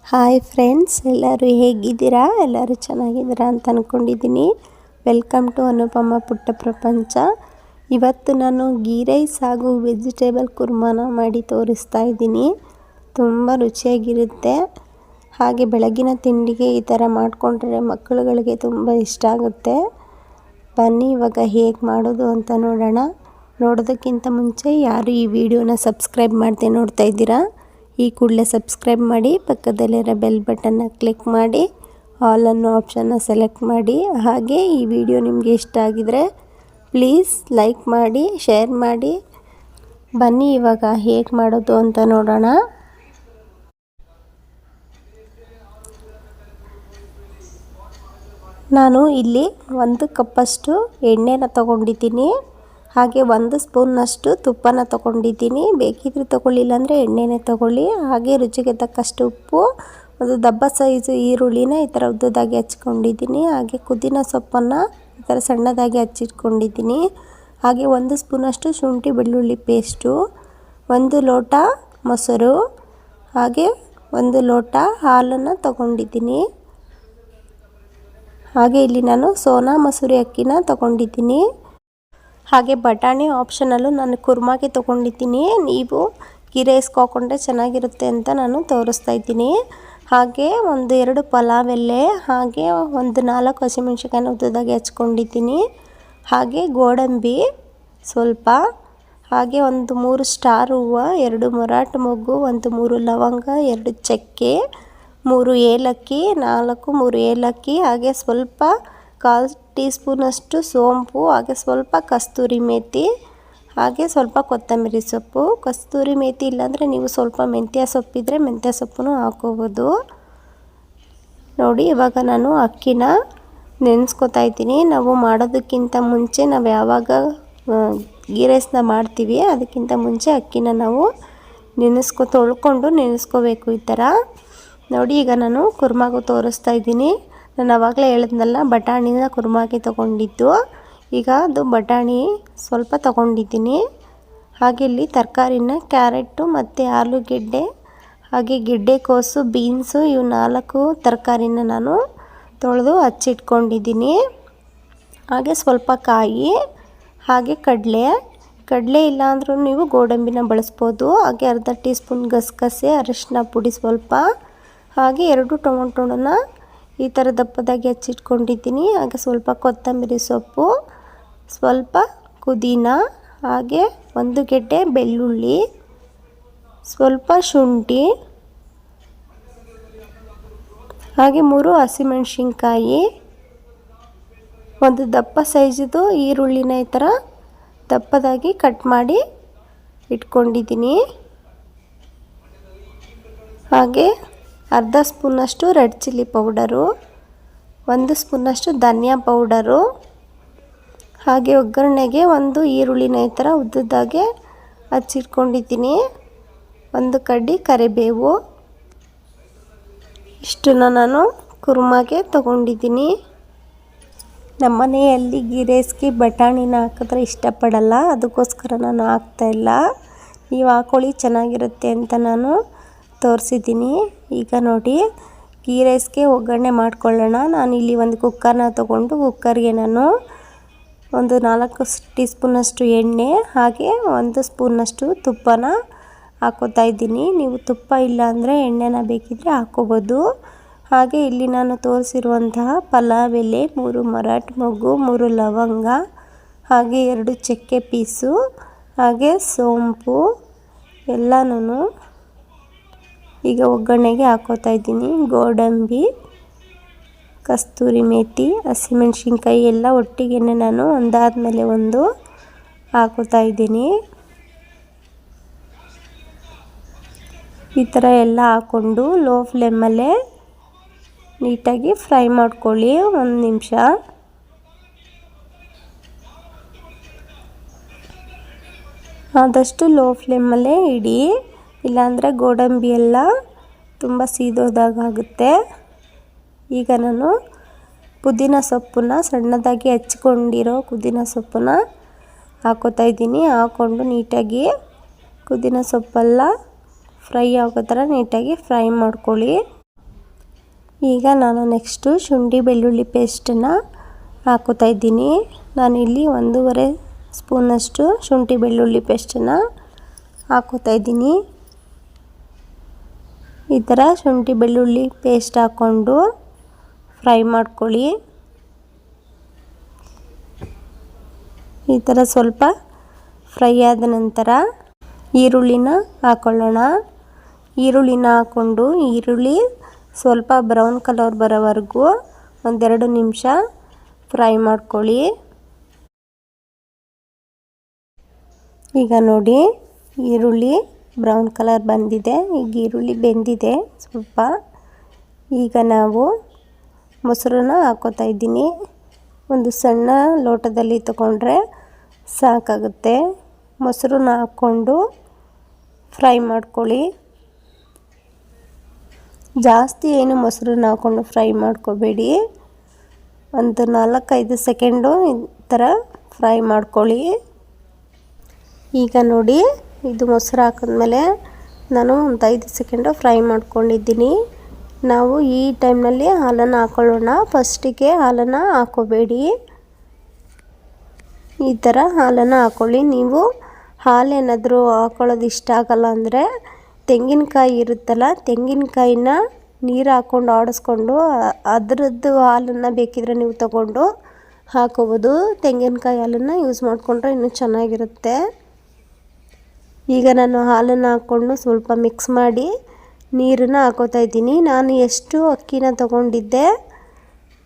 Hi friends, ಎಲ್ಲರೂ ಹೇಗಿದ್ದೀರಾ? ಎಲ್ಲರೂ ಚೆನ್ನಾಗಿದ್ದೀರಾ ಅಂತ ಅಂದ್ಕೊಂಡಿದ್ದೀನಿ. ವೆಲ್ಕಮ್ ಟು ಅನುಪಮ ಪುಟ್ಟ ಪ್ರಪಂಚ. ಇವತ್ತು ನಾನು ಗೀ ರೈಸ್ ಹಾಗೂ ವೆಜಿಟೇಬಲ್ ಕುರ್ಮಾನ ಮಾಡಿ ತೋರಿಸ್ತಾ ಇದ್ದೀನಿ. ತುಂಬ ರುಚಿಯಾಗಿರುತ್ತೆ. ಹಾಗೆ ಬೆಳಗಿನ ತಿಂಡಿಗೆ ಈ ಥರ ಮಾಡಿಕೊಂಡ್ರೆ ಮಕ್ಕಳುಗಳಿಗೆ ತುಂಬ ಇಷ್ಟ ಆಗುತ್ತೆ. ಬನ್ನಿ ಇವಾಗ ಹೇಗೆ ಮಾಡೋದು ಅಂತ ನೋಡೋಣ. ನೋಡೋದಕ್ಕಿಂತ ಮುಂಚೆ ಯಾರು ಈ ವಿಡಿಯೋನ ಸಬ್ಸ್ಕ್ರೈಬ್ ಮಾಡದೆ ನೋಡ್ತಾ ಇದ್ದೀರಾ, ಈ ಕೂಡಲೇ ಸಬ್ಸ್ಕ್ರೈಬ್ ಮಾಡಿ, ಪಕ್ಕದಲ್ಲಿರೋ ಬೆಲ್ ಬಟನ್ನ ಕ್ಲಿಕ್ ಮಾಡಿ, ಆಲ್ ಅನ್ನೋ ಆಪ್ಷನ್ನ ಸೆಲೆಕ್ಟ್ ಮಾಡಿ. ಹಾಗೆ ಈ ವಿಡಿಯೋ ನಿಮಗೆ ಇಷ್ಟ ಆಗಿದರೆ ಪ್ಲೀಸ್ ಲೈಕ್ ಮಾಡಿ, ಶೇರ್ ಮಾಡಿ. ಬನ್ನಿ ಇವಾಗ ಹೇಗೆ ಮಾಡೋದು ಅಂತ ನೋಡೋಣ. ನಾನು ಇಲ್ಲಿ 1 ಕಪ್ಪಷ್ಟು ಎಣ್ಣೆನ ತಗೊಂಡಿದ್ದೀನಿ. ಹಾಗೆ 1 ಸ್ಪೂನ್ನಷ್ಟು ತುಪ್ಪನ ತಗೊಂಡಿದ್ದೀನಿ. ಬೇಕಿದ್ರೆ ತಗೊಳ್ಳಿಲ್ಲ ಅಂದರೆ ಎಣ್ಣೆನೇ ತಗೊಳ್ಳಿ. ಹಾಗೆ ರುಚಿಗೆ ತಕ್ಕಷ್ಟು ಉಪ್ಪು, ಒಂದು ದಪ್ಪ ಸೈಜು ಈರುಳ್ಳಿನ ಈ ಥರ ಉದ್ದದಾಗಿ ಹಚ್ಕೊಂಡಿದ್ದೀನಿ. ಹಾಗೆ ಪುದೀನ ಸೊಪ್ಪನ್ನು ಈ ಥರ ಸಣ್ಣದಾಗಿ ಹಚ್ಚಿಟ್ಕೊಂಡಿದ್ದೀನಿ. ಹಾಗೆ 1 ಸ್ಪೂನಷ್ಟು ಶುಂಠಿ ಬೆಳ್ಳುಳ್ಳಿ ಪೇಸ್ಟು, 1 ಲೋಟ ಮೊಸರು, ಹಾಗೆ 1 ಲೋಟ ಹಾಲನ್ನು ತಗೊಂಡಿದ್ದೀನಿ. ಹಾಗೆ ಇಲ್ಲಿ ನಾನು ಸೋನಾ ಮಸೂರಿ ಅಕ್ಕಿನ ತಗೊಂಡಿದ್ದೀನಿ. ಹಾಗೆ ಬಟಾಣಿ ಆಪ್ಷನಲ್ಲು ನಾನು ಕುರ್ಮಾಗೆ ತೊಗೊಂಡಿದ್ದೀನಿ. ನೀವು ಗೀ ರೈಸ್ಗೆ ಹಾಕ್ಕೊಂಡ್ರೆ ಚೆನ್ನಾಗಿರುತ್ತೆ ಅಂತ ನಾನು ತೋರಿಸ್ತಾ ಇದ್ದೀನಿ. ಹಾಗೆ 1-2 ಪಲಾವ್ ಎಲೆ, ಹಾಗೆ 4 ಹಸಿಮೆಣ್ಸಿನ್ಕಾಯಿನ ಉದ್ದದಾಗಿ ಹಚ್ಕೊಂಡಿದ್ದೀನಿ. ಹಾಗೆ ಗೋಡಂಬಿ ಸ್ವಲ್ಪ, ಹಾಗೆ 3 ಸ್ಟಾರ್ ಹೂವು, 2 ಮರಾಠ ಮೊಗ್ಗು, 3 ಲವಂಗ, 2 ಚಕ್ಕೆ, 3 ಏಲಕ್ಕಿ, 3 ಏಲಕ್ಕಿ, ಹಾಗೆ ಸ್ವಲ್ಪ 1/4 ಟೀ ಸ್ಪೂನಷ್ಟು ಸೋಂಪು, ಹಾಗೆ ಸ್ವಲ್ಪ ಕಸ್ತೂರಿ ಮೇಥಿ, ಹಾಗೆ ಸ್ವಲ್ಪ ಕೊತ್ತಂಬರಿ ಸೊಪ್ಪು. ಕಸ್ತೂರಿ ಮೇಥಿ ಇಲ್ಲಾಂದರೆ ನೀವು ಸ್ವಲ್ಪ ಮೆಂತ್ಯ ಸೊಪ್ಪಿದ್ರೆ ಮೆಂತ್ಯ ಸೊಪ್ಪು ಹಾಕೋಬೋದು. ನೋಡಿ ಇವಾಗ ನಾನು ಅಕ್ಕಿನ ನೆನೆಸ್ಕೊತಾ ಇದ್ದೀನಿ. ನಾವು ಮಾಡೋದಕ್ಕಿಂತ ಮುಂಚೆ ನಾವು ಯಾವಾಗ ಗೀ ರೈಸ್ನ ಮಾಡ್ತೀವಿ ಅದಕ್ಕಿಂತ ಮುಂಚೆ ಅಕ್ಕಿನ ನಾವು ತೊಳ್ಕೊಂಡು ನೆನೆಸ್ಕೋಬೇಕು ಈ ಥರ. ನೋಡಿ ಈಗ ನಾನು ಕುರ್ಮಾಗೂ ತೋರಿಸ್ತಾ ಇದ್ದೀನಿ. ನಾನು ಆವಾಗಲೇ ಹೇಳಿದ್ನಲ್ಲ ಬಟಾಣಿನ ಕುರ್ಮಾಗೆ ತೊಗೊಂಡಿದ್ದು. ಈಗ ಅದು ಬಟಾಣಿ ಸ್ವಲ್ಪ ತೊಗೊಂಡಿದ್ದೀನಿ. ಹಾಗೆ ಇಲ್ಲಿ ತರಕಾರಿನ ಕ್ಯಾರೆಟು ಮತ್ತು ಆಲೂಗೆಡ್ಡೆ, ಹಾಗೆ ಗೆಡ್ಡೆಕೋಸು, ಬೀನ್ಸು, ಇವು 4 ತರಕಾರಿನ ನಾನು ತೊಳೆದು ಹಚ್ಚಿಟ್ಕೊಂಡಿದ್ದೀನಿ. ಹಾಗೆ ಸ್ವಲ್ಪ ಕಾಯಿ, ಹಾಗೆ ಕಡಲೆ ಇಲ್ಲ ಅಂದರೂ ನೀವು ಗೋಡಂಬಿನ ಬಳಸ್ಬೋದು. ಹಾಗೆ ಅರ್ಧ ಟೀ ಸ್ಪೂನ್ ಗಸಗಸೆ, ಅರಿಶಿನ ಪುಡಿ ಸ್ವಲ್ಪ, ಹಾಗೆ 2 ಟೊಮೊಟೊನ ಈ ಥರ ದಪ್ಪದಾಗಿ ಹಚ್ಚಿಟ್ಕೊಂಡಿದ್ದೀನಿ. ಹಾಗೆ ಸ್ವಲ್ಪ ಕೊತ್ತಂಬರಿ ಸೊಪ್ಪು, ಸ್ವಲ್ಪ ಪುದೀನ, ಹಾಗೆ 1 ಗೆಡ್ಡೆ ಬೆಳ್ಳುಳ್ಳಿ, ಸ್ವಲ್ಪ ಶುಂಠಿ, ಹಾಗೆ 3 ಹಸಿಮೆಣ್ಸಿನ್ಕಾಯಿ, 1 ದಪ್ಪ ಸೈಜದು ಈರುಳ್ಳಿನ ಈ ಥರ ದಪ್ಪದಾಗಿ ಕಟ್ ಮಾಡಿ ಇಟ್ಕೊಂಡಿದ್ದೀನಿ. ಹಾಗೆ ಅರ್ಧ ಸ್ಪೂನಷ್ಟು ರೆಡ್ ಚಿಲ್ಲಿ ಪೌಡರು, 1 ಸ್ಪೂನಷ್ಟು ಧನಿಯಾ ಪೌಡರು, ಹಾಗೆ ಒಗ್ಗರಣೆಗೆ 1 ಈರುಳ್ಳಿನ ಈ ಥರ ಉದ್ದದಾಗೆ ಹಚ್ಚಿಟ್ಕೊಂಡಿದ್ದೀನಿ. 1 ಕಡ್ಡಿ ಕರಿಬೇವು. ಇಷ್ಟನ್ನು ನಾನು ಕುರ್ಮಾಗೆ ತೊಗೊಂಡಿದ್ದೀನಿ. ನಮ್ಮ ಮನೆಯಲ್ಲಿ ಗೀ ರೈಸ್ಗೆ ಬಟಾಣಿನ ಹಾಕಿದ್ರೆ ಇಷ್ಟಪಡಲ್ಲ, ಅದಕ್ಕೋಸ್ಕರ ನಾನು ಹಾಕ್ತಾಯಿಲ್ಲ. ನೀವು ಹಾಕ್ಕೊಳ್ಳಿ, ಚೆನ್ನಾಗಿರುತ್ತೆ ಅಂತ ನಾನು ತೋರಿಸಿದ್ದೀನಿ. ಈಗ ನೋಡಿ ಗೀ ರೈಸ್ಗೆ ಒಗ್ಗರಣೆ ಮಾಡ್ಕೊಳ್ಳೋಣ. ನಾನಿಲ್ಲಿ 1 ಕುಕ್ಕರ್ನ ತೊಗೊಂಡು ಕುಕ್ಕರ್ಗೆ ನಾನು 4 ಟೀ ಸ್ಪೂನಷ್ಟು ಎಣ್ಣೆ, ಹಾಗೆ 1 ಸ್ಪೂನಷ್ಟು ತುಪ್ಪನ ಹಾಕೋತಾ ಇದ್ದೀನಿ. ನೀವು ತುಪ್ಪ ಇಲ್ಲ ಅಂದರೆ ಎಣ್ಣೆನ ಬೇಕಿದ್ದರೆ ಹಾಕ್ಕೋಬೋದು. ಹಾಗೆ ಇಲ್ಲಿ ನಾನು ತೋರಿಸಿರುವಂತಹ ಪಲಾವ್ ಎಲೆ, 3 ಮರಾಠ ಮೊಗ್ಗು, 3 ಲವಂಗ, ಹಾಗೆ 2 ಚಕ್ಕೆ ಪೀಸು, ಹಾಗೆ ಸೋಂಪು ಎಲ್ಲನೂ ಈಗ ಒಗ್ಗರಣೆಗೆ ಹಾಕೋತಾ ಇದ್ದೀನಿ. ಗೋಡಂಬಿ, ಕಸ್ತೂರಿ ಮೇಥಿ, ಹಸಿಮೆಣ್ಸಿನ್ಕಾಯಿ ಎಲ್ಲ ಒಟ್ಟಿಗೆ ನಾನು ಒಂದಾದಮೇಲೆ ಒಂದು ಹಾಕೋತಾ ಇದ್ದೀನಿ. ಈ ಥರ ಎಲ್ಲ ಹಾಕ್ಕೊಂಡು ಲೋ ಫ್ಲೇಮಲ್ಲೇ ನೀಟಾಗಿ ಫ್ರೈ ಮಾಡ್ಕೊಳ್ಳಿ 1 ನಿಮಿಷ. ಆದಷ್ಟು ಲೋ ಫ್ಲೇಮಲ್ಲೇ ಇಡಿ, ಇಲ್ಲಾಂದರೆ ಗೋಡಂಬಿ ಎಲ್ಲ ತುಂಬ ಸೀದೋದಾಗುತ್ತೆ. ಈಗ ನಾನು ಪುದೀನ ಸೊಪ್ಪನ್ನ ಸಣ್ಣದಾಗಿ ಹಚ್ಕೊಂಡಿರೋ ಪುದೀನ ಸೊಪ್ಪನ್ನ ಹಾಕೋತಾ ಇದ್ದೀನಿ. ಹಾಕ್ಕೊಂಡು ನೀಟಾಗಿ ಪುದೀನ ಸೊಪ್ಪೆಲ್ಲ ಫ್ರೈ ಆಗೋ ಥರ ನೀಟಾಗಿ ಫ್ರೈ ಮಾಡ್ಕೊಳ್ಳಿ. ಈಗ ನಾನು ನೆಕ್ಸ್ಟು ಶುಂಠಿ ಬೆಳ್ಳುಳ್ಳಿ ಪೇಸ್ಟನ್ನು ಹಾಕೋತಾ ಇದ್ದೀನಿ. ನಾನಿಲ್ಲಿ 1.5 ಸ್ಪೂನಷ್ಟು ಶುಂಠಿ ಬೆಳ್ಳುಳ್ಳಿ ಪೇಸ್ಟನ್ನು ಹಾಕೋತಾ ಇದ್ದೀನಿ. ಈ ಥರ ಶುಂಠಿ ಬೆಳ್ಳುಳ್ಳಿ ಪೇಸ್ಟ್ ಹಾಕ್ಕೊಂಡು ಫ್ರೈ ಮಾಡ್ಕೊಳ್ಳಿ. ಈ ಥರ ಸ್ವಲ್ಪ ಫ್ರೈ ಆದ ನಂತರ ಈರುಳ್ಳಿನ ಹಾಕ್ಕೊಳ್ಳೋಣ. ಈರುಳ್ಳಿನ ಹಾಕ್ಕೊಂಡು ಈರುಳ್ಳಿ ಸ್ವಲ್ಪ ಬ್ರೌನ್ ಕಲರ್ ಬರೋವರೆಗೂ 1-2 ನಿಮಿಷ ಫ್ರೈ ಮಾಡ್ಕೊಳ್ಳಿ. ಈಗ ನೋಡಿ ಈರುಳ್ಳಿ ಬ್ರೌನ್ ಕಲರ್ ಬಂದಿದೆ. ಈಗ ಈರುಳ್ಳಿ ಬೆಂದಿದೆ ಸ್ವಲ್ಪ. ಈಗ ನಾವು ಮೊಸರನ್ನ ಹಾಕೋತಾ ಇದ್ದೀನಿ. ಒಂದು ಸಣ್ಣ ಲೋಟದಲ್ಲಿ ತಗೊಂಡ್ರೆ ಸಾಕಾಗುತ್ತೆ. ಮೊಸರನ್ನ ಹಾಕ್ಕೊಂಡು ಫ್ರೈ ಮಾಡ್ಕೊಳ್ಳಿ. ಜಾಸ್ತಿ ಏನು ಮೊಸರನ್ನ ಹಾಕ್ಕೊಂಡು ಫ್ರೈ ಮಾಡ್ಕೋಬೇಡಿ. ಒಂದು 4-5 ಸೆಕೆಂಡು ಈ ಥರ ಫ್ರೈ ಮಾಡ್ಕೊಳ್ಳಿ. ಈಗ ನೋಡಿ ಇದು ಮೊಸರು ಹಾಕಿದ್ಮೇಲೆ ನಾನು ಒಂದು 5 ಸೆಕೆಂಡು ಫ್ರೈ ಮಾಡ್ಕೊಂಡಿದ್ದೀನಿ. ನಾವು ಈ ಟೈಮ್ನಲ್ಲಿ ಹಾಲನ್ನು ಹಾಕ್ಕೊಳ್ಳೋಣ. ಫಸ್ಟಿಗೆ ಹಾಲನ್ನು ಹಾಕ್ಕೋಬೇಡಿ. ಈ ಥರ ಹಾಲನ್ನು ಹಾಕ್ಕೊಳ್ಳಿ. ನೀವು ಹಾಲೇನಾದರೂ ಹಾಕ್ಕೊಳ್ಳೋದು ಇಷ್ಟ ಆಗಲ್ಲ ಅಂದರೆ ತೆಂಗಿನಕಾಯಿ ಇರುತ್ತಲ್ಲ, ತೆಂಗಿನಕಾಯಿನ ನೀರು ಹಾಕ್ಕೊಂಡು ಆಡಿಸ್ಕೊಂಡು ಅದರದ್ದು ಹಾಲನ್ನು ಬೇಕಿದ್ರೆ ನೀವು ತಗೊಂಡು ಹಾಕೋಬೋದು. ತೆಂಗಿನಕಾಯಿ ಹಾಲನ್ನು ಯೂಸ್ ಮಾಡಿಕೊಂಡ್ರೆ ಇನ್ನೂ ಚೆನ್ನಾಗಿರುತ್ತೆ. ಈಗ ನಾನು ಹಾಲನ್ನು ಹಾಕ್ಕೊಂಡು ಸ್ವಲ್ಪ ಮಿಕ್ಸ್ ಮಾಡಿ ನೀರನ್ನು ಹಾಕೋತಾ ಇದ್ದೀನಿ. ನಾನು ಎಷ್ಟು ಅಕ್ಕಿನ ತಗೊಂಡಿದ್ದೆ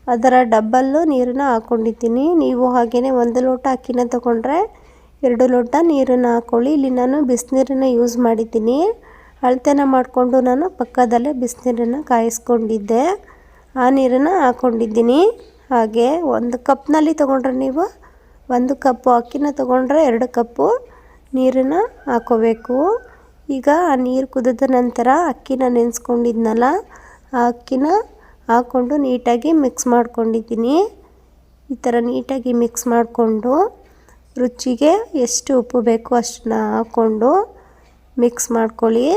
ಅದರ ಡಬ್ಬಲ್ಲು ನೀರನ್ನು ಹಾಕ್ಕೊಂಡಿದ್ದೀನಿ. ನೀವು ಹಾಗೆಯೇ 1 ಲೋಟ ಅಕ್ಕಿನ ತಗೊಂಡ್ರೆ 2 ಲೋಟ ನೀರನ್ನು ಹಾಕ್ಕೊಳ್ಳಿ. ಇಲ್ಲಿ ನಾನು ಬಿಸಿನೀರನ್ನು ಯೂಸ್ ಮಾಡಿದ್ದೀನಿ. ಅಳತೆನ ಮಾಡಿಕೊಂಡು ನಾನು ಪಕ್ಕದಲ್ಲೇ ಬಿಸಿನೀರನ್ನು ಕಾಯಿಸ್ಕೊಂಡಿದ್ದೆ. ಆ ನೀರನ್ನು ಹಾಕ್ಕೊಂಡಿದ್ದೀನಿ. ಹಾಗೆ 1 ಕಪ್ನಲ್ಲಿ ತೊಗೊಂಡ್ರೆ ನೀವು 1 ಕಪ್ಪು ಅಕ್ಕಿನ ತೊಗೊಂಡ್ರೆ 2 ಕಪ್ಪು ನೀರನ್ನು ಹಾಕ್ಕೋಬೇಕು. ಈಗ ಆ ನೀರು ಕುದಿದ ನಂತರ ಅಕ್ಕಿನ ನೆನೆಸ್ಕೊಂಡಿದ್ನಲ್ಲ, ಆ ಅಕ್ಕಿನ ಹಾಕ್ಕೊಂಡು ನೀಟಾಗಿ ಮಿಕ್ಸ್ ಮಾಡ್ಕೊಂಡಿದ್ದೀನಿ. ಈ ಥರ ನೀಟಾಗಿ ಮಿಕ್ಸ್ ಮಾಡಿಕೊಂಡು ರುಚಿಗೆ ಎಷ್ಟು ಉಪ್ಪು ಬೇಕೋ ಅಷ್ಟನ್ನ ಹಾಕ್ಕೊಂಡು ಮಿಕ್ಸ್ ಮಾಡ್ಕೊಳ್ಳಿ.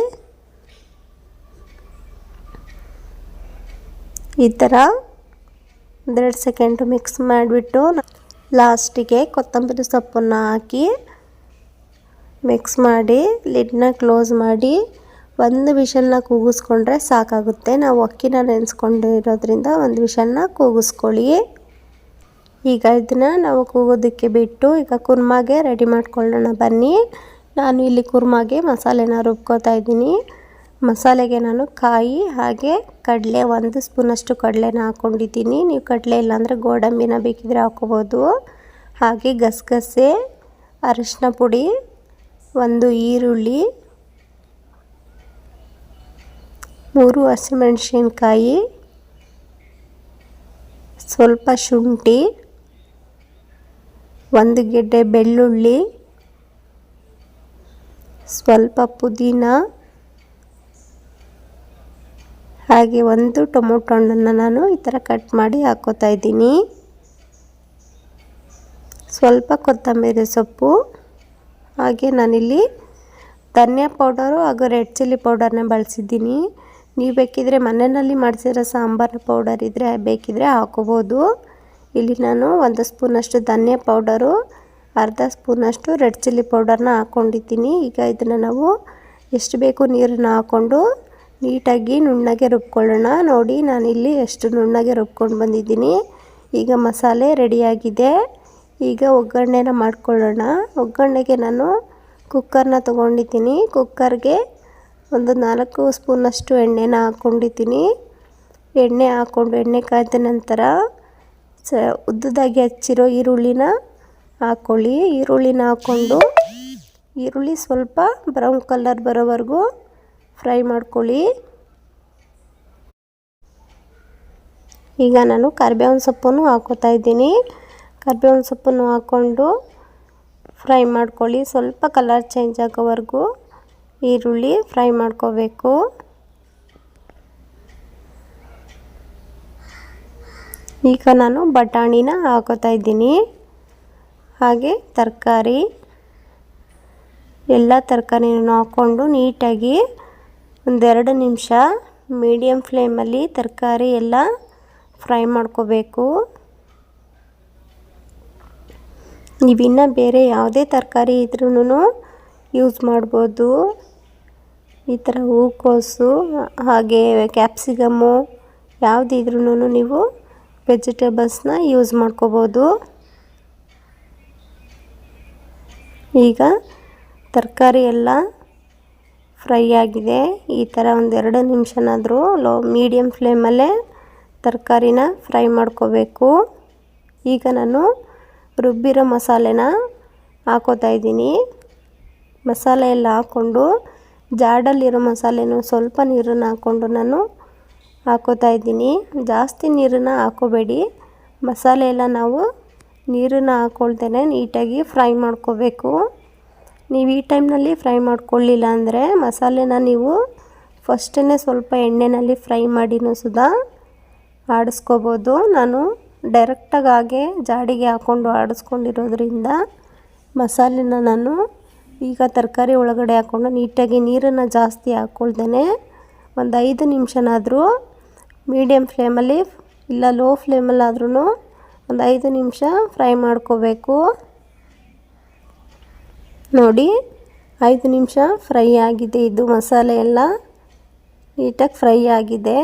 ಈ ಥರ 1-2 ಸೆಕೆಂಡು ಮಿಕ್ಸ್ ಮಾಡಿಬಿಟ್ಟು ಲಾಸ್ಟಿಗೆ ಕೊತ್ತಂಬರಿ ಸೊಪ್ಪನ್ನು ಹಾಕಿ ಮಿಕ್ಸ್ ಮಾಡಿ ಲಿಡ್ನ ಕ್ಲೋಸ್ ಮಾಡಿ 1 ವಿಷಲ್ನ ಕೂಗಿಸ್ಕೊಂಡ್ರೆ ಸಾಕಾಗುತ್ತೆ. ನಾವು ಅಕ್ಕಿನ ನೆನೆಸ್ಕೊಂಡಿರೋದ್ರಿಂದ 1 ವಿಷಲ್ನ ಕೂಗಿಸ್ಕೊಳ್ಳಿ. ಈಗ ಇದನ್ನು ನಾವು ಕೂಗೋದಕ್ಕೆ ಬಿಟ್ಟು ಈಗ ಕುರ್ಮಾಗೆ ರೆಡಿ ಮಾಡ್ಕೊಳ್ಳೋಣ ಬನ್ನಿ. ನಾನು ಇಲ್ಲಿ ಕುರ್ಮಾಗೆ ಮಸಾಲೆನ ರುಬ್ಕೋತಾ ಇದ್ದೀನಿ. ಮಸಾಲೆಗೆ ನಾನು ಕಾಯಿ ಹಾಗೆ ಕಡಲೆ 1 ಸ್ಪೂನಷ್ಟು ಕಡಲೆನ ಹಾಕ್ಕೊಂಡಿದ್ದೀನಿ. ನೀವು ಕಡಲೆ ಇಲ್ಲಾಂದರೆ ಗೋಡಂಬಿನ ಬೇಕಿದ್ರೆ ಹಾಕ್ಕೋಬೋದು. ಹಾಗೆ ಗಸಗಸೆ, ಅರಿಶಿನ ಪುಡಿ, 1 ಈರುಳ್ಳಿ, 3 ಹಸಿಮೆಣಸಿನ್ಕಾಯಿ, ಸ್ವಲ್ಪ ಶುಂಠಿ, 1 ಗೆಡ್ಡೆ ಬೆಳ್ಳುಳ್ಳಿ, ಸ್ವಲ್ಪ ಪುದೀನ ಹಾಗೆ 1 ಟೊಮೊಟೊ ಹಣ್ಣನ್ನು ನಾನು ಈ ಥರ ಕಟ್ ಮಾಡಿ ಹಾಕ್ಕೋತಾ ಇದ್ದೀನಿ. ಸ್ವಲ್ಪ ಕೊತ್ತಂಬರಿ ಸೊಪ್ಪು, ಹಾಗೆ ನಾನಿಲ್ಲಿ ಧನಿಯಾ ಪೌಡರು ಹಾಗೂ ರೆಡ್ ಚಿಲ್ಲಿ ಪೌಡರ್ನ ಬಳಸಿದ್ದೀನಿ. ನೀವು ಬೇಕಿದ್ರೆ ಮನೆಯಲ್ಲಿ ಮಾಡಿಸಿರೋ ಸಾಂಬಾರು ಪೌಡರ್ ಇದ್ದರೆ ಬೇಕಿದ್ರೆ ಹಾಕೋಬೋದು. ಇಲ್ಲಿ ನಾನು 1 ಸ್ಪೂನಷ್ಟು ಧನಿಯಾ ಪೌಡರು, ಅರ್ಧ ಸ್ಪೂನಷ್ಟು ರೆಡ್ ಚಿಲ್ಲಿ ಪೌಡರ್ನ ಹಾಕ್ಕೊಂಡಿದ್ದೀನಿ. ಈಗ ಇದನ್ನು ನಾವು ಎಷ್ಟು ಬೇಕು ನೀರನ್ನು ಹಾಕ್ಕೊಂಡು ನೀಟಾಗಿ ನುಣ್ಣಗೆ ರುಬ್ಕೊಳ್ಳೋಣ. ನೋಡಿ ನಾನಿಲ್ಲಿ ಎಷ್ಟು ನುಣ್ಣಗೆ ರುಬ್ಕೊಂಡು ಬಂದಿದ್ದೀನಿ. ಈಗ ಮಸಾಲೆ ರೆಡಿಯಾಗಿದೆ. ಈಗ ಒಗ್ಗರಣೆನ ಮಾಡ್ಕೊಳ್ಳೋಣ. ಒಗ್ಗರಣೆಗೆ ನಾನು ಕುಕ್ಕರ್ನ ತೊಗೊಂಡಿದ್ದೀನಿ. ಕುಕ್ಕರ್ಗೆ ಒಂದು 4 ಸ್ಪೂನಷ್ಟು ಎಣ್ಣೆನ ಹಾಕ್ಕೊಂಡಿದ್ದೀನಿ. ಎಣ್ಣೆ ಹಾಕ್ಕೊಂಡು ಎಣ್ಣೆ ಕಾಯ್ದ ನಂತರ ಉದ್ದದಾಗಿ ಹಚ್ಚಿರೋ ಈರುಳ್ಳಿನ ಹಾಕ್ಕೊಳ್ಳಿ. ಈರುಳ್ಳಿನ ಹಾಕ್ಕೊಂಡು ಈರುಳ್ಳಿ ಸ್ವಲ್ಪ ಬ್ರೌನ್ ಕಲರ್ ಬರೋವರೆಗೂ ಫ್ರೈ ಮಾಡ್ಕೊಳ್ಳಿ. ಈಗ ನಾನು ಕರಿಬೇವಿನ ಸೊಪ್ಪನ್ನು ಹಾಕ್ಕೋತಾ ಇದ್ದೀನಿ. ಕರಿಬೇವಿನ ಸೊಪ್ಪನ್ನು ಹಾಕ್ಕೊಂಡು ಫ್ರೈ ಮಾಡ್ಕೊಳ್ಳಿ. ಸ್ವಲ್ಪ ಕಲರ್ ಚೇಂಜ್ ಆಗೋವರೆಗೂ ಈರುಳ್ಳಿ ಫ್ರೈ ಮಾಡ್ಕೋಬೇಕು. ಈಗ ನಾನು ಬಟಾಣಿನ ಹಾಕೋತಾ ಇದ್ದೀನಿ. ಹಾಗೆ ತರಕಾರಿ ಎಲ್ಲ ತರಕಾರಿನೂ ಹಾಕ್ಕೊಂಡು ನೀಟಾಗಿ 1-2 ನಿಮಿಷ ಮೀಡಿಯಮ್ ಫ್ಲೇಮಲ್ಲಿ ತರಕಾರಿ ಎಲ್ಲ ಫ್ರೈ ಮಾಡ್ಕೋಬೇಕು. ನೀವಿನ್ನು ಬೇರೆ ಯಾವುದೇ ತರಕಾರಿ ಇದ್ರೂ ಯೂಸ್ ಮಾಡ್ಬೋದು. ಈ ಥರ ಹೂಕೋಸು ಹಾಗೆ ಕ್ಯಾಪ್ಸಿಕಮ್ಮು ಯಾವುದಿದ್ರೂ ನೀವು ವೆಜಿಟೇಬಲ್ಸ್ನ ಯೂಸ್ ಮಾಡ್ಕೋಬೋದು. ಈಗ ತರಕಾರಿ ಎಲ್ಲ ಫ್ರೈ ಆಗಿದೆ. ಈ ಥರ ಒಂದು 2 ನಿಮಿಷನಾದರೂ ಮೀಡಿಯಮ್ ಫ್ಲೇಮಲ್ಲೇ ತರಕಾರಿನ ಫ್ರೈ ಮಾಡ್ಕೋಬೇಕು. ಈಗ ನಾನು ರುಬ್ಬಿರೋ ಮಸಾಲೆನ ಹಾಕೋತಾ ಇದ್ದೀನಿ. ಮಸಾಲೆ ಎಲ್ಲ ಹಾಕ್ಕೊಂಡು ಜಾಡಲ್ಲಿರೋ ಮಸಾಲೆನೂ ಸ್ವಲ್ಪ ನೀರನ್ನು ಹಾಕ್ಕೊಂಡು ನಾನು ಹಾಕೋತಾ ಇದ್ದೀನಿ. ಜಾಸ್ತಿ ನೀರನ್ನು ಹಾಕೋಬೇಡಿ. ಮಸಾಲೆ ಎಲ್ಲ ನಾವು ನೀರನ್ನು ಹಾಕ್ಕೊಳ್ತೇನೆ ನೀಟಾಗಿ ಫ್ರೈ ಮಾಡ್ಕೋಬೇಕು. ನೀವು ಈ ಟೈಮ್ನಲ್ಲಿ ಫ್ರೈ ಮಾಡ್ಕೊಳ್ಳಿಲ್ಲ ಅಂದರೆ ಮಸಾಲೆನ ನೀವು ಫಸ್ಟೇ ಸ್ವಲ್ಪ ಎಣ್ಣೆಯಲ್ಲಿ ಫ್ರೈ ಮಾಡಿನೂ ಸುಧಾ ಆಡಿಸ್ಕೋಬೋದು. ನಾನು ಡೈರೆಕ್ಟಾಗಿ ಹಾಗೆ ಜಾಡಿಗೆ ಹಾಕ್ಕೊಂಡು ಆಡಿಸ್ಕೊಂಡಿರೋದ್ರಿಂದ ಮಸಾಲೆನ ನಾನು ಈಗ ತರಕಾರಿ ಒಳಗಡೆ ಹಾಕ್ಕೊಂಡು ನೀಟಾಗಿ ನೀರನ್ನು ಜಾಸ್ತಿ ಹಾಕ್ಕೊಳ್ತೇನೆ. ಒಂದು 5 ನಿಮಿಷನಾದರೂ ಮೀಡಿಯಮ್ ಫ್ಲೇಮಲ್ಲಿ ಇಲ್ಲ ಲೋ ಫ್ಲೇಮಲ್ಲಾದ್ರೂ ಒಂದು 5 ನಿಮಿಷ ಫ್ರೈ ಮಾಡ್ಕೋಬೇಕು. ನೋಡಿ 5 ನಿಮಿಷ ಫ್ರೈ ಆಗಿದೆ. ಇದು ಮಸಾಲೆ ಎಲ್ಲ ನೀಟಾಗಿ ಫ್ರೈ ಆಗಿದೆ.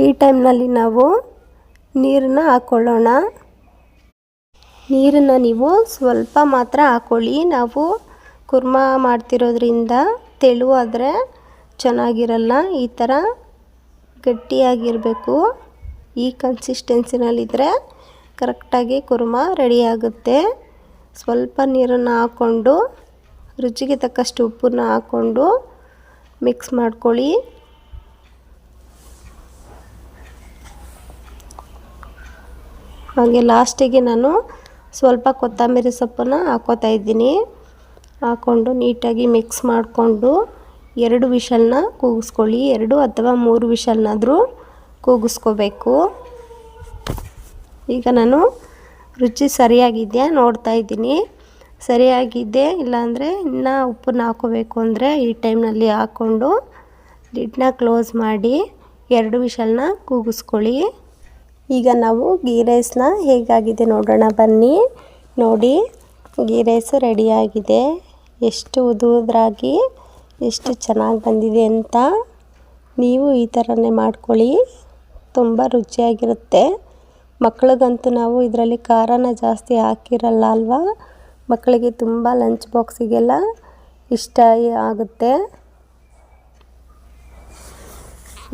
ಈ ಟೈಮ್ನಲ್ಲಿ ನಾವು ನೀರನ್ನು ಹಾಕ್ಕೊಳ್ಳೋಣ. ನೀರನ್ನು ನೀವು ಸ್ವಲ್ಪ ಮಾತ್ರ ಹಾಕ್ಕೊಳ್ಳಿ. ನಾವು ಕುರ್ಮಾ ಮಾಡ್ತಿರೋದ್ರಿಂದ ತೆಳುವಾದರೆ ಚೆನ್ನಾಗಿರಲ್ಲ. ಈ ಥರ ಗಟ್ಟಿಯಾಗಿರಬೇಕು. ಈ ಕನ್ಸಿಸ್ಟೆನ್ಸಿನಲ್ಲಿದ್ದರೆ ಕರೆಕ್ಟಾಗಿ ಕುರ್ಮಾ ರೆಡಿ ಆಗುತ್ತೆ. ಸ್ವಲ್ಪ ನೀರನ್ನು ಹಾಕ್ಕೊಂಡು ರುಚಿಗೆ ತಕ್ಕಷ್ಟು ಉಪ್ಪನ್ನು ಹಾಕ್ಕೊಂಡು ಮಿಕ್ಸ್ ಮಾಡ್ಕೊಳ್ಳಿ. ಹಾಗೆ ಲಾಸ್ಟಿಗೆ ನಾನು ಸ್ವಲ್ಪ ಕೊತ್ತಂಬರಿ ಸೊಪ್ಪನ್ನು ಹಾಕ್ಕೋತಾ ಇದ್ದೀನಿ. ಹಾಕ್ಕೊಂಡು ನೀಟಾಗಿ ಮಿಕ್ಸ್ ಮಾಡಿಕೊಂಡು 2 ವಿಷಲ್ನ ಕೂಗಿಸ್ಕೊಳ್ಳಿ. 2 ಅಥವಾ 3 ವಿಷಲ್ನಾದರೂ ಕೂಗಿಸ್ಕೋಬೇಕು. ಈಗ ನಾನು ರುಚಿ ಸರಿಯಾಗಿದೆಯಾ ನೋಡ್ತಾ ಇದ್ದೀನಿ. ಸರಿಯಾಗಿದೆ ಇಲ್ಲಾಂದರೆ ಇನ್ನೂ ಉಪ್ಪನ್ನು ಹಾಕ್ಕೋಬೇಕು ಅಂದರೆ ಈ ಟೈಮ್ನಲ್ಲಿ ಹಾಕ್ಕೊಂಡು ಲಿಡ್ನ ಕ್ಲೋಸ್ ಮಾಡಿ 2 ವಿಷಲ್ನ ಕೂಗಿಸ್ಕೊಳ್ಳಿ. ಈಗ ನಾವು ಗೀ ರೈಸ್ನ ಹೇಗಾಗಿದೆ ನೋಡೋಣ ಬನ್ನಿ. ನೋಡಿ ಗೀ ರೈಸ್ ರೆಡಿಯಾಗಿದೆ. ಎಷ್ಟು ಉದುರಾಗಿ ಎಷ್ಟು ಚೆನ್ನಾಗಿ ಬಂದಿದೆ ಅಂತ. ನೀವು ಈ ಥರನೇ ಮಾಡ್ಕೊಳ್ಳಿ, ತುಂಬ ರುಚಿಯಾಗಿರುತ್ತೆ. ಮಕ್ಳಿಗಂತೂ ನಾವು ಇದರಲ್ಲಿ ಖಾರನ ಜಾಸ್ತಿ ಹಾಕಿರಲ್ಲ ಅಲ್ವಾ. ಮಕ್ಕಳಿಗೆ ತುಂಬ ಲಂಚ್ ಬಾಕ್ಸಿಗೆಲ್ಲ ಇಷ್ಟ ಆಗುತ್ತೆ.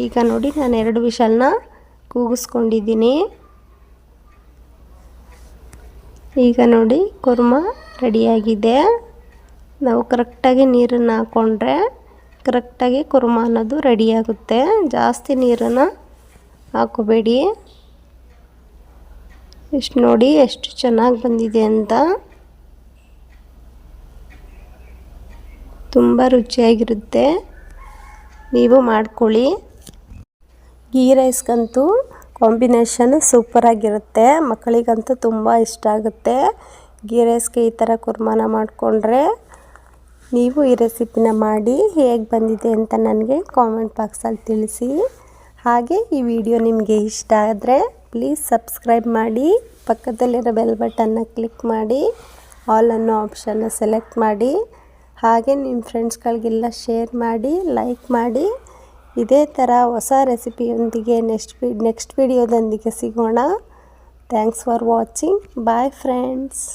ಈಗ ನೋಡಿ ನಾನು 2 ವಿಷಲ್ನ ಕೂಗಿಸ್ಕೊಂಡಿದ್ದೀನಿ. ಈಗ ನೋಡಿ ಕುರ್ಮಾ ರೆಡಿಯಾಗಿದೆ. ನಾವು ಕರೆಕ್ಟಾಗಿ ನೀರನ್ನು ಹಾಕ್ಕೊಂಡ್ರೆ ಕರೆಕ್ಟಾಗಿ ಕುರ್ಮಾ ಅನ್ನೋದು ರೆಡಿಯಾಗುತ್ತೆ. ಜಾಸ್ತಿ ನೀರನ್ನು ಹಾಕೋಬೇಡಿ. ಇಷ್ಟು ನೋಡಿ ಎಷ್ಟು ಚೆನ್ನಾಗಿ ಬಂದಿದೆ ಅಂತ. ತುಂಬ ರುಚಿಯಾಗಿರುತ್ತೆ. ನೀವು ಮಾಡ್ಕೊಳ್ಳಿ. ಗೀ ರೈಸ್ಗಂತೂ ಕಾಂಬಿನೇಷನ್ ಸೂಪರಾಗಿರುತ್ತೆ. ಮಕ್ಕಳಿಗಂತೂ ತುಂಬ ಇಷ್ಟ ಆಗುತ್ತೆ. ಗೀ ರೈಸ್ಗೆ ಈ ಥರ ಕುರ್ಮಾನ ಮಾಡಿಕೊಂಡ್ರೆ ನೀವು ಈ ರೆಸಿಪಿನ ಮಾಡಿ ಹೇಗೆ ಬಂದಿದೆ ಅಂತ ನನಗೆ ಕಾಮೆಂಟ್ ಬಾಕ್ಸಲ್ಲಿ ತಿಳಿಸಿ. ಹಾಗೆ ಈ ವಿಡಿಯೋ ನಿಮಗೆ ಇಷ್ಟ ಆದರೆ ಪ್ಲೀಸ್ ಸಬ್ಸ್ಕ್ರೈಬ್ ಮಾಡಿ, ಪಕ್ಕದಲ್ಲಿರೋ ಬೆಲ್ ಬಟನ್ನ ಕ್ಲಿಕ್ ಮಾಡಿ, ಆಲ್ ಅನ್ನೋ ಆಪ್ಷನ್ನ ಸೆಲೆಕ್ಟ್ ಮಾಡಿ. ಹಾಗೆ ನಿಮ್ಮ ಫ್ರೆಂಡ್ಸ್ಗಳಿಗೆಲ್ಲ ಶೇರ್ ಮಾಡಿ, ಲೈಕ್ ಮಾಡಿ. ಇದೇ ಥರ ಹೊಸ ರೆಸಿಪಿಯೊಂದಿಗೆ ನೆಕ್ಸ್ಟ್ ವಿಡಿಯೋದೊಂದಿಗೆ ಸಿಗೋಣ. Thanks for watching. Bye friends.